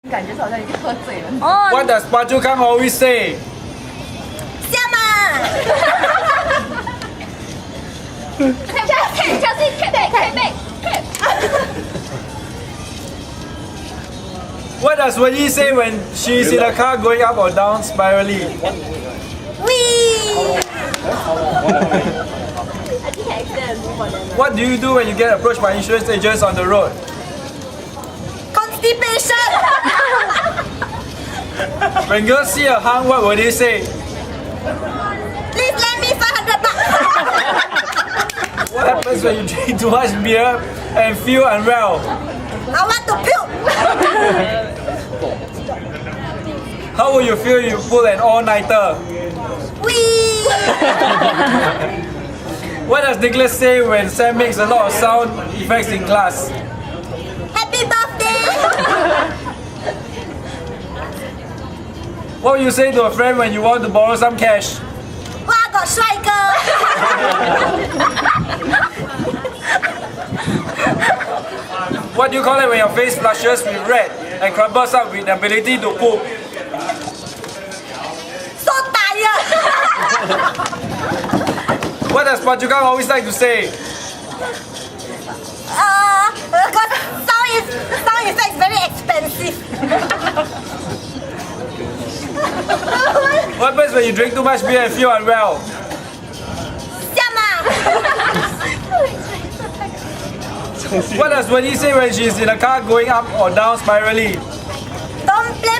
What does Baju Kang always say? 下嘛。What does Wendy say when she's in a car going up or down spirally? Wee. What do you do when you get approached by insurance agents on the road? Constipation. When girls see a hunk, what will they say? Please lend me 500 bucks. What happens when you drink too much beer and feel unwell? I want to puke. How will you feel if you pull an all-nighter? Wee. What does Nicholas say when Sam makes a lot of sound effects in class? Happy birthday. What will you say to a friend when you want to borrow some cash? 哇，个帅哥。What do you call it when your face flushes with red and crumbles up with the ability to poop? So tired. What does Baju Kang always like to say? Because sound effect is very expensive. What happens when you drink too much beer and feel unwell? 下嘛。 What does Wendy say when she's in a car going up or down spirally? Don't play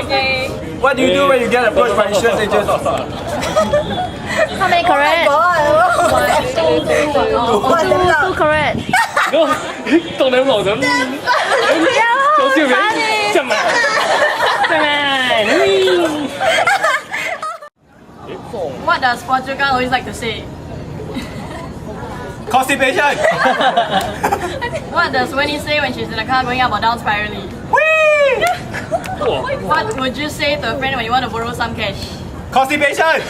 Okay. What do you do when you get approached by insurance agents? How many correct? Two correct. 當你老咁，搞笑嘅，真係，真係。 What does Baju Kang always like to say? Constipation! What does Wendy say when she's in a car going up or down spirally? What would you say to a friend when you want to borrow some cash? Constipation!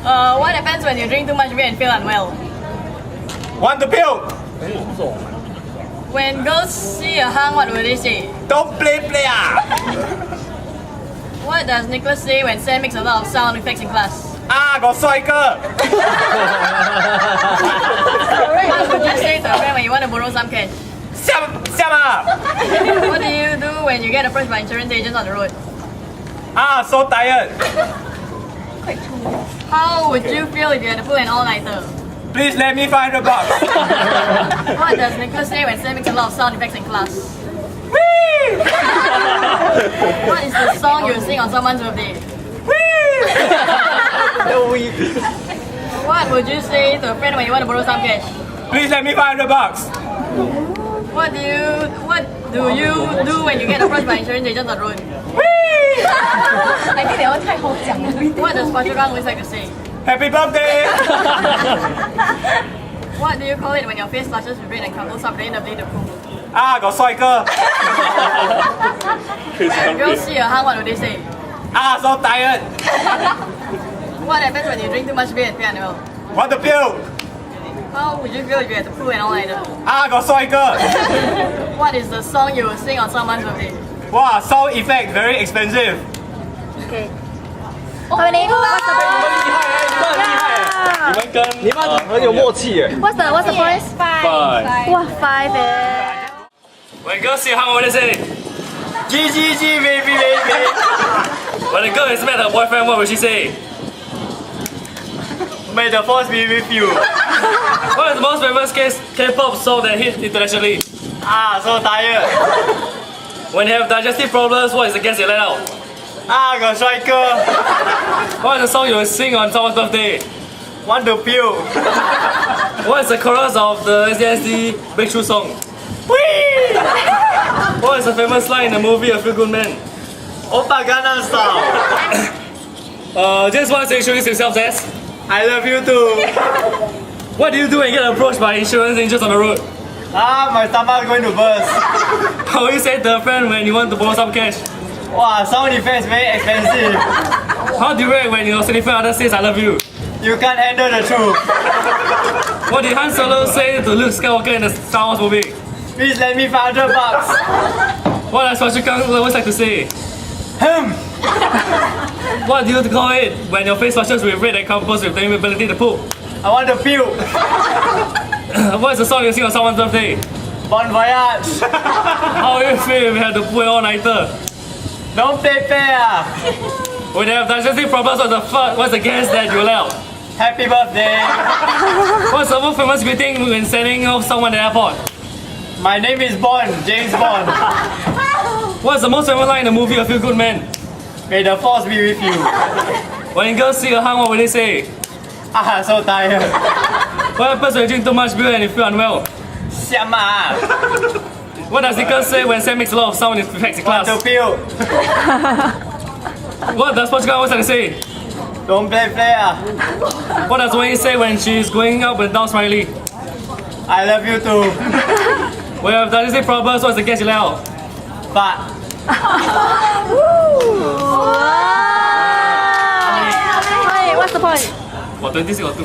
What happens when you drink too much beer and feel unwell? Want to puke? When girls see a hunk, what will they say? Don't play ah! What does Nicholas say when Sam makes a lot of sound effects in class? 啊，個帥哥！ What would you say to a friend when you want to borrow some cash? 笑啊！ What do you do when you get approached by insurance agents on the road? 啊，so tired! How would you feel if you had to pull an all-nighter? Please let me $500 bucks. What does Nicholas say when Sam makes a lot of sound effects in class? What is the song you sing on someone's birthday? What would you say to a friend when you want to borrow some cash? Please let me $500 bucks. What do you do when you get approached by insurance agents on the road? What does Baju Kang always like to say? Happy birthday! What do you call it when your face flushes with red and crumbles up the inability to poop? 啊，個帥哥！ When girls see a hunk, what do they say? 啊，so tired! What happens when you drink too much beer and feel unwell? Want to puke? How would you feel if you had to pull an all-nighter? 啊，個帥哥！ What is the song you will sing on someone's birthday? 哇，sound effect very expensive. Okay. 佢哋 你們很有默契耶。 What's the price? Five. Wow, 5 eh. When girls see how what they say? G G G baby baby. When a girl is met her boyfriend, what will she say? May the force be with you. What is the most famous K-pop song that hit internationally? Ah, so tired. When you have digestive problems, what is the gas you let out? Ah, 個帥哥. What is the song you will sing on someone's birthday? Want to puke. What is the chorus of the SNSD breakthrough song? Whee! What is the famous line in the movie A Few Good Men? Oppa Gangnam Style. Just want to introduce yourself as? I love you too. What do you do when you get approached by insurance agents on the road? Ah, my stomach going to burst. How will you say to a friend when you want to borrow some cash? Wow, sound effects very expensive. How do you react when your significant other says I love you? You can't handle the truth. What did Han Solo say to Luke Skywalker in the Star Wars movie? Please lend me $500. What does Phua Chu Kang always like to say? What do you call it when your face flushes with red and comes with the inability to poop? I want to puke. What is the song you sing on someone's birthday? Bon voyage. How will you feel if you had to pull an all-nighter? Don't play fair. When you have digestive problems, what's the guess that you allow? Happy birthday. What's the most famous greeting when sending off someone at the airport? My name is Bond, James Bond. What's the most famous line in the movie A Few Good Men? May the force be with you. When girls see a hung, what will they say? Ah, so tired. What happens when you drink too much beer and you feel unwell? Siama. What does Nicholas say when Sam makes a lot of sound in flexi class? Want to puke. What does Phua Chu Kang always like to say? Don't play fair. What does Wayne say when she's going up and down Smiley? I love you too. When you have digestive problems, what's the guess you let out? Fart. Wait, what's the point? What, 26 or 2?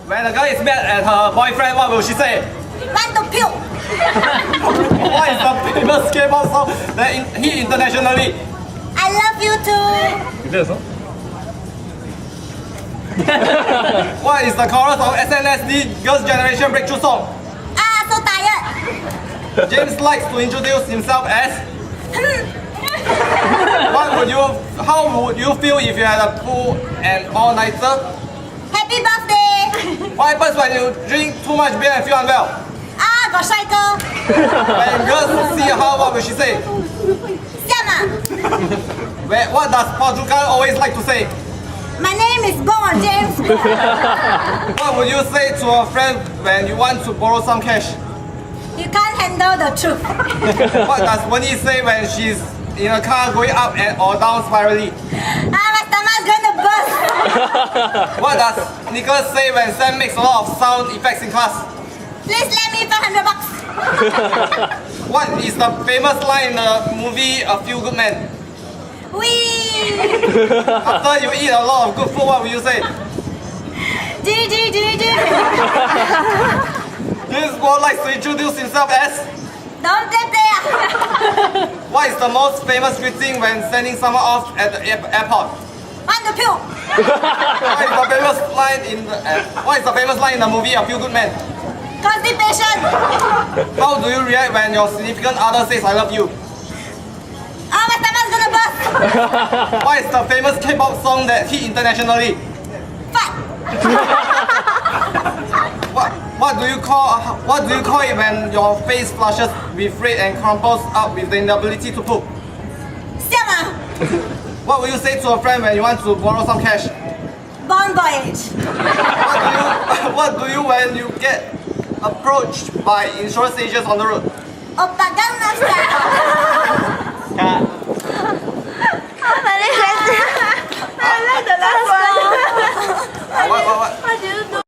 When a girl is mad at her boyfriend, what will she say? Want to puke. What is the famous K-pop song that hit internationally? I love you too. What is the chorus of SNSD Girls' Generation Breakthrough song? Ah, so tired. James likes to introduce himself as. How would you feel if you had a pull an all-nighter? Happy birthday. What happens when you drink too much beer and feel unwell? Ah, got cycle. When girls see her, what will she say? Siama. What does Phua Chu Kang always like to say? My name is Bond, James Bond. What would you say to a friend when you want to borrow some cash? You can't handle the truth. What does Wendy say when she's in a car going up and or down spirally? Ah, my stomach's gonna burst. What does Nicholas say when Sam makes a lot of sound effects in class? Please lend me $500. What is the famous line in the movie A Few Good Men? Wee. After you eat a lot of good food, what will you say? G. James Bond likes to introduce himself as. Don't play player. What is the most famous greeting when sending someone off at the airport? Want to puke. What is the famous line in the movie A Few Good Men? Constipation. How do you react when your significant other says I love you? Ah, my stomach's gonna burst. What is the famous K-pop song that hit internationally? Fart. What do you call it when your face flushes with red and crumples up with the inability to poop? Siama. What will you say to a friend when you want to borrow some cash? Bon voyage. What do you when you get approached by insurance agents on the road? Oppa Gangnam Style.